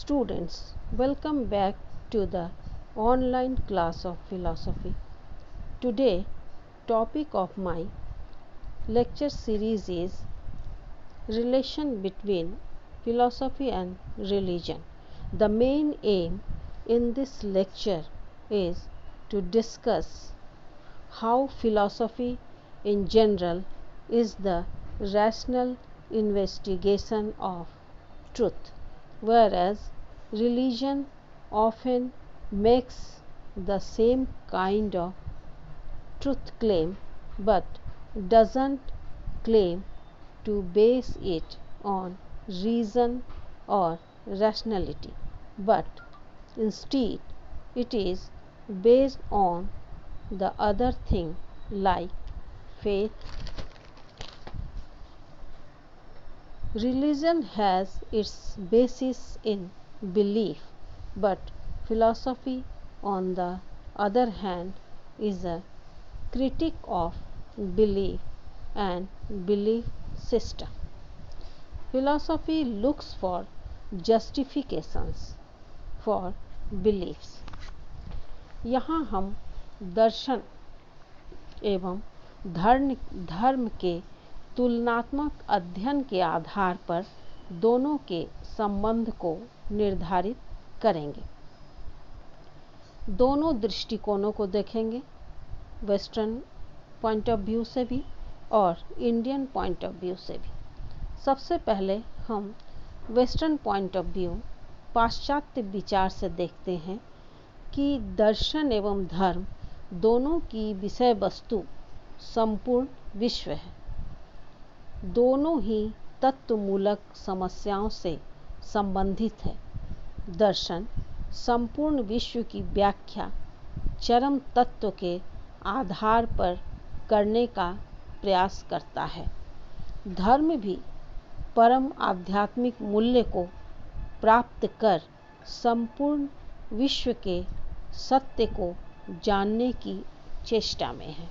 Students, welcome back to the online class of philosophy. Today, topic of my lecture series is relation between philosophy and religion. The main aim in this lecture is to discuss how philosophy in general is the rational investigation of truth, whereas religion often makes the same kind of truth claim but doesn't claim to base it on reason or rationality, but instead it is based on the other thing like faith. Religion has its basis in belief, but philosophy, on the other hand, is a critic of belief and belief system. Philosophy looks for justifications for beliefs. यहाँ हम दर्शन एवं धर्म के तुलनात्मक अध्ययन के आधार पर दोनों के संबंध को निर्धारित करेंगे। दोनों दृष्टिकोणों को देखेंगे, वेस्टर्न पॉइंट ऑफ व्यू से भी और इंडियन पॉइंट ऑफ व्यू से भी। सबसे पहले हम वेस्टर्न पॉइंट ऑफ व्यू, पाश्चात्य विचार से देखते हैं कि दर्शन एवं धर्म दोनों की विषय वस्तु संपूर्ण विश्व है। दोनों ही तत्वमूलक समस्याओं से संबंधित है। दर्शन संपूर्ण विश्व की व्याख्या चरम तत्व के आधार पर करने का प्रयास करता है। धर्म भी परम आध्यात्मिक मूल्य को प्राप्त कर संपूर्ण विश्व के सत्य को जानने की चेष्टा में है।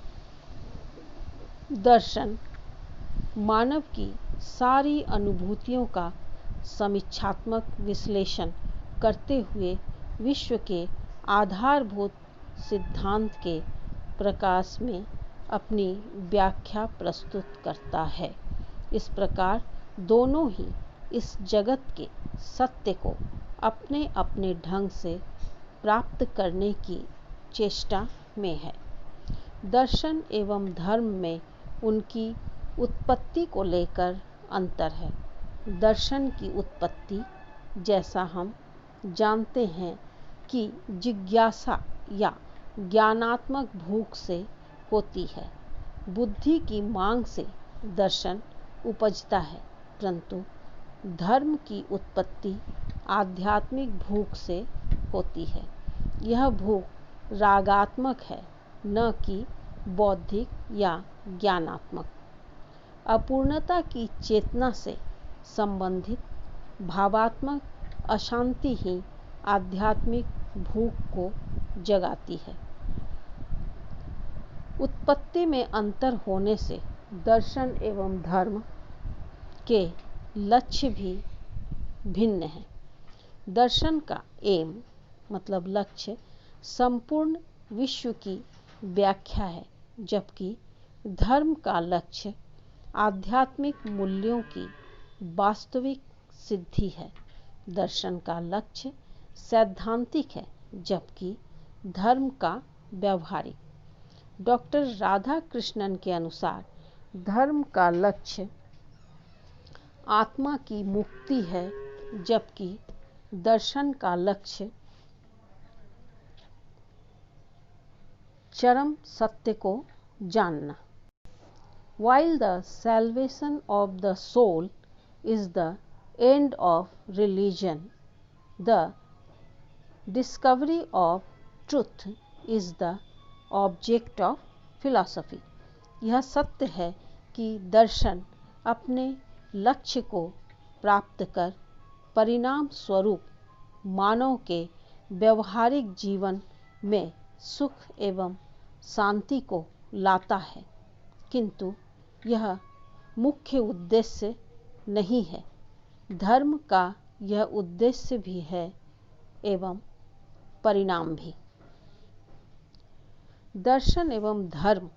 दर्शन मानव की सारी अनुभूतियों का समीक्षात्मक विश्लेषण करते हुए विश्व के आधारभूत सिद्धांत के प्रकाश में अपनी व्याख्या प्रस्तुत करता है। इस प्रकार दोनों ही इस जगत के सत्य को अपने अपने ढंग से प्राप्त करने की चेष्टा में है। दर्शन एवं धर्म में उनकी उत्पत्ति को लेकर अंतर है। दर्शन की उत्पत्ति, जैसा हम जानते हैं कि जिज्ञासा या ज्ञानात्मक भूख से होती है। बुद्धि की मांग से दर्शन उपजता है, परंतु धर्म की उत्पत्ति आध्यात्मिक भूख से होती है। यह भूख रागात्मक है, न कि बौद्धिक या ज्ञानात्मक। अपूर्णता की चेतना से संबंधित भावात्मक अशांति ही आध्यात्मिक भूख को जगाती है। उत्पत्ति में अंतर होने से दर्शन एवं धर्म के लक्ष्य भी भिन्न हैं। दर्शन का एम मतलब लक्ष्य संपूर्ण विश्व की व्याख्या है, जबकि धर्म का लक्ष्य आध्यात्मिक मूल्यों की वास्तविक सिद्धि है। दर्शन का लक्ष्य सैद्धांतिक है, जबकि धर्म का व्यावहारिक। डॉक्टर राधा कृष्णन के अनुसार धर्म का लक्ष्य आत्मा की मुक्ति है, जबकि दर्शन का लक्ष्य चरम सत्य को जानना। While the salvation of the soul is the end of religion, the discovery of truth is the object of philosophy. यह सत्य है कि दर्शन अपने लक्ष्य को प्राप्त कर परिणाम स्वरूप मानव के व्यवहारिक जीवन में सुख एवं शांति को लाता है, किंतु यह मुख्य उद्देश्य नहीं है। धर्म का यह उद्देश्य भी है एवं परिणाम भी। दर्शन एवं धर्म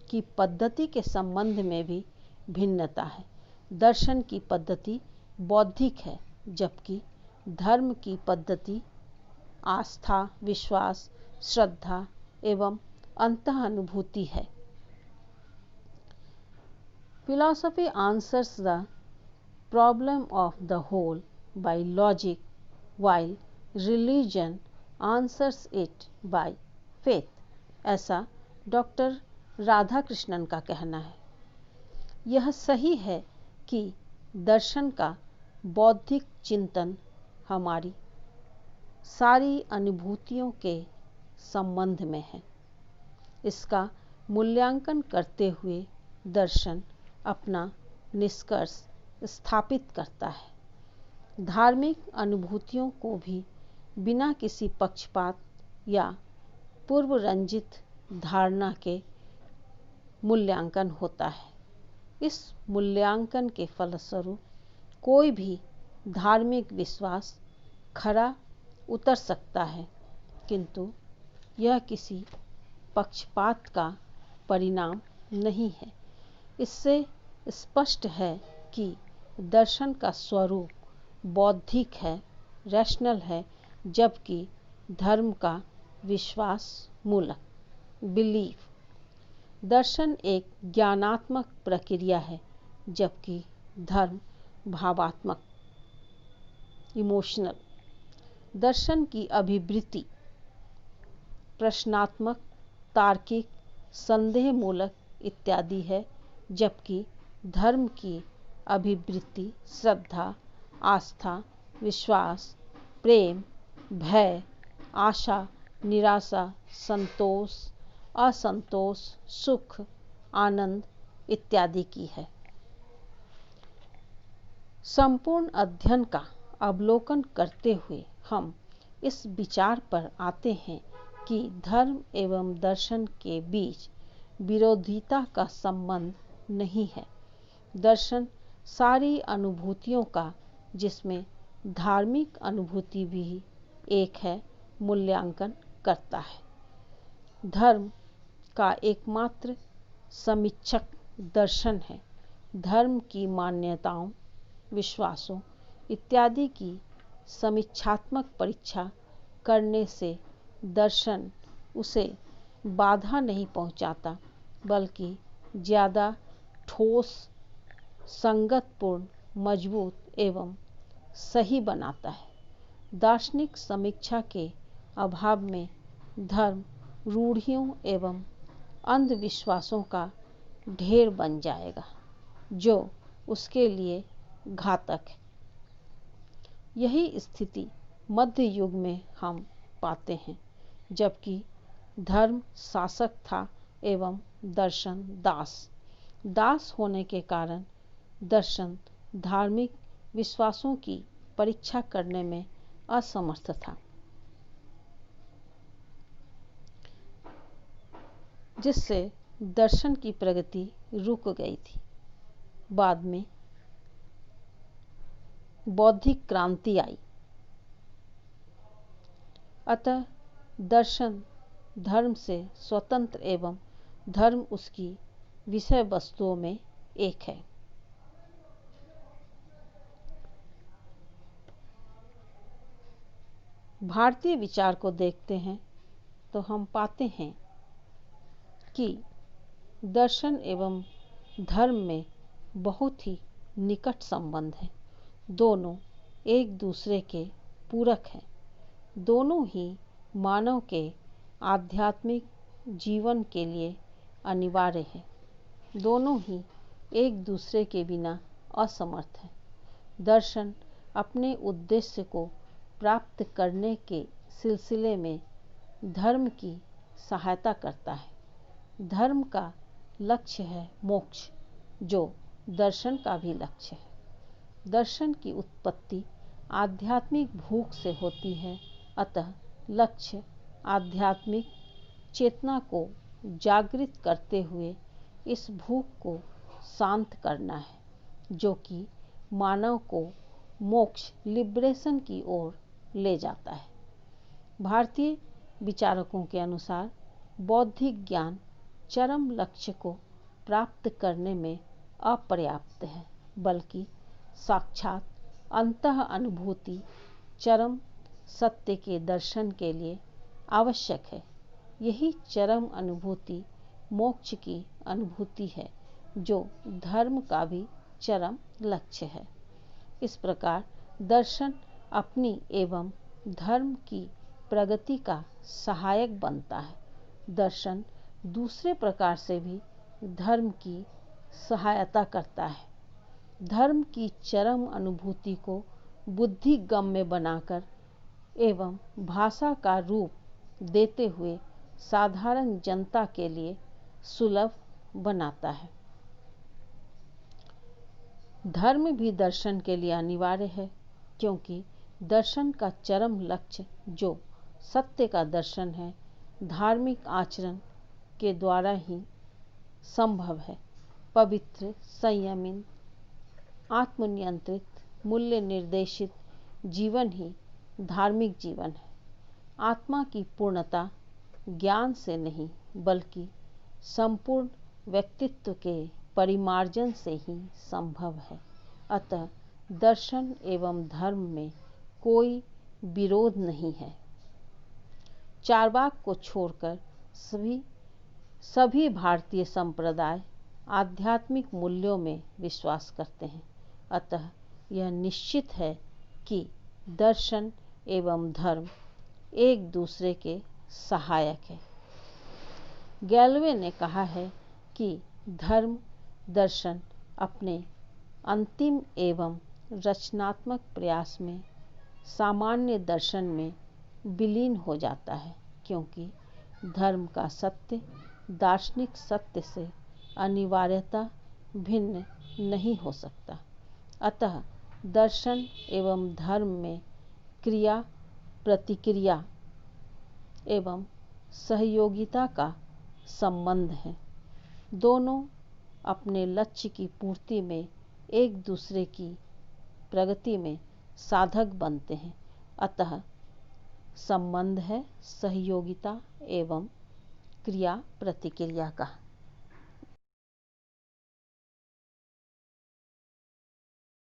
की पद्धति के संबंध में भी भिन्नता है। दर्शन की पद्धति बौद्धिक है, जबकि धर्म की पद्धति आस्था, विश्वास, श्रद्धा एवं अंतःअनुभूति है। Philosophy answers the problem of the whole by logic, while religion answers it by faith. ऐसा डॉक्टर राधाकृष्णन का कहना है। यह सही है कि दर्शन का बौद्धिक चिंतन हमारी सारी अनुभूतियों के संबंध में है। इसका मूल्यांकन करते हुए दर्शन अपना निष्कर्ष स्थापित करता है। धार्मिक अनुभूतियों को भी बिना किसी पक्षपात या पूर्व रंजित धारणा के मूल्यांकन होता है। इस मूल्यांकन के फलस्वरूप कोई भी धार्मिक विश्वास खरा उतर सकता है, किंतु यह किसी पक्षपात का परिणाम नहीं है। इससे स्पष्ट है कि दर्शन का स्वरूप बौद्धिक है, रैशनल है, जबकि धर्म का विश्वास मूलक, बिलीफ। दर्शन एक ज्ञानात्मक प्रक्रिया है, जबकि धर्म भावात्मक, इमोशनल। दर्शन की अभिवृत्ति प्रश्नात्मक, तार्किक, संदेहमूलक इत्यादि है, जबकि धर्म की अभिवृत्ति श्रद्धा, आस्था, विश्वास, प्रेम, भय, आशा, निराशा, संतोष, असंतोष, सुख, आनंद इत्यादि की है। संपूर्ण अध्ययन का अवलोकन करते हुए हम इस विचार पर आते हैं कि धर्म एवं दर्शन के बीच विरोधिता का संबंध नहीं है। दर्शन सारी अनुभूतियों का, जिसमें धार्मिक अनुभूति भी एक है, मूल्यांकन करता है। धर्म का एकमात्र समीक्षक दर्शन है। धर्म की मान्यताओं, विश्वासों इत्यादि की समीक्षात्मक परीक्षा करने से दर्शन उसे बाधा नहीं पहुंचाता, बल्कि ज़्यादा ठोस, संगतपूर्ण, मजबूत एवं सही बनाता है। दार्शनिक समीक्षा के अभाव में धर्म रूढ़ियों एवं अंधविश्वासों का ढेर बन जाएगा, जो उसके लिए घातक है। यही स्थिति मध्य युग में हम पाते हैं, जबकि धर्म शासक था एवं दर्शन दास। दास होने के कारण दर्शन धार्मिक विश्वासों की परीक्षा करने में असमर्थ था, जिससे दर्शन की प्रगति रुक गई थी। बाद में बौद्धिक क्रांति आई, अतः दर्शन धर्म से स्वतंत्र एवं धर्म उसकी विषय वस्तुओं में एक है। भारतीय विचार को देखते हैं तो हम पाते हैं कि दर्शन एवं धर्म में बहुत ही निकट संबंध है। दोनों एक दूसरे के पूरक हैं। दोनों ही मानव के आध्यात्मिक जीवन के लिए अनिवार्य है। दोनों ही एक दूसरे के बिना असमर्थ हैं। दर्शन अपने उद्देश्य को प्राप्त करने के सिलसिले में धर्म की सहायता करता है। धर्म का लक्ष्य है मोक्ष, जो दर्शन का भी लक्ष्य है। दर्शन की उत्पत्ति आध्यात्मिक भूख से होती है, अतः लक्ष्य आध्यात्मिक चेतना को जागृत करते हुए इस भूख को शांत करना है, जो कि मानव को मोक्ष लिबरेशन की ओर ले जाता है। भारतीय विचारकों के अनुसार बौद्धिक ज्ञान चरम लक्ष्य को प्राप्त करने में अपर्याप्त है, बल्कि साक्षात अंतः अनुभूति चरम सत्य के दर्शन के लिए आवश्यक है। यही चरम अनुभूति मोक्ष की अनुभूति है, जो धर्म का भी चरम लक्ष्य है। इस प्रकार दर्शन अपनी एवं धर्म की प्रगति का सहायक बनता है। दर्शन दूसरे प्रकार से भी धर्म की सहायता करता है। धर्म की चरम अनुभूति को बुद्धिगम्य बनाकर एवं भाषा का रूप देते हुए साधारण जनता के लिए सुलभ बनाता है। धर्म भी दर्शन के लिए अनिवार्य है, क्योंकि दर्शन का चरम लक्ष्य जो सत्य का दर्शन है, धार्मिक आचरण के द्वारा ही संभव है। पवित्र, संयमित, आत्मनियंत्रित, मूल्य निर्देशित जीवन ही धार्मिक जीवन है। आत्मा की पूर्णता ज्ञान से नहीं, बल्कि संपूर्ण व्यक्तित्व के परिमार्जन से ही संभव है। अतः दर्शन एवं धर्म में कोई विरोध नहीं है। चारवाक को छोड़कर सभी भारतीय संप्रदाय आध्यात्मिक मूल्यों में विश्वास करते हैं। अतः यह निश्चित है कि दर्शन एवं धर्म एक दूसरे के सहायक है। गैलवे ने कहा है कि धर्म दर्शन अपने अंतिम एवं रचनात्मक प्रयास में सामान्य दर्शन में विलीन हो जाता है, क्योंकि धर्म का सत्य दार्शनिक सत्य से अनिवार्यता भिन्न नहीं हो सकता। अतः दर्शन एवं धर्म में क्रिया प्रतिक्रिया एवं सहयोगिता का संबंध है। दोनों अपने लक्ष्य की पूर्ति में एक दूसरे की प्रगति में साधक बनते हैं। अतः संबंध है सहयोगिता एवं क्रिया प्रतिक्रिया का।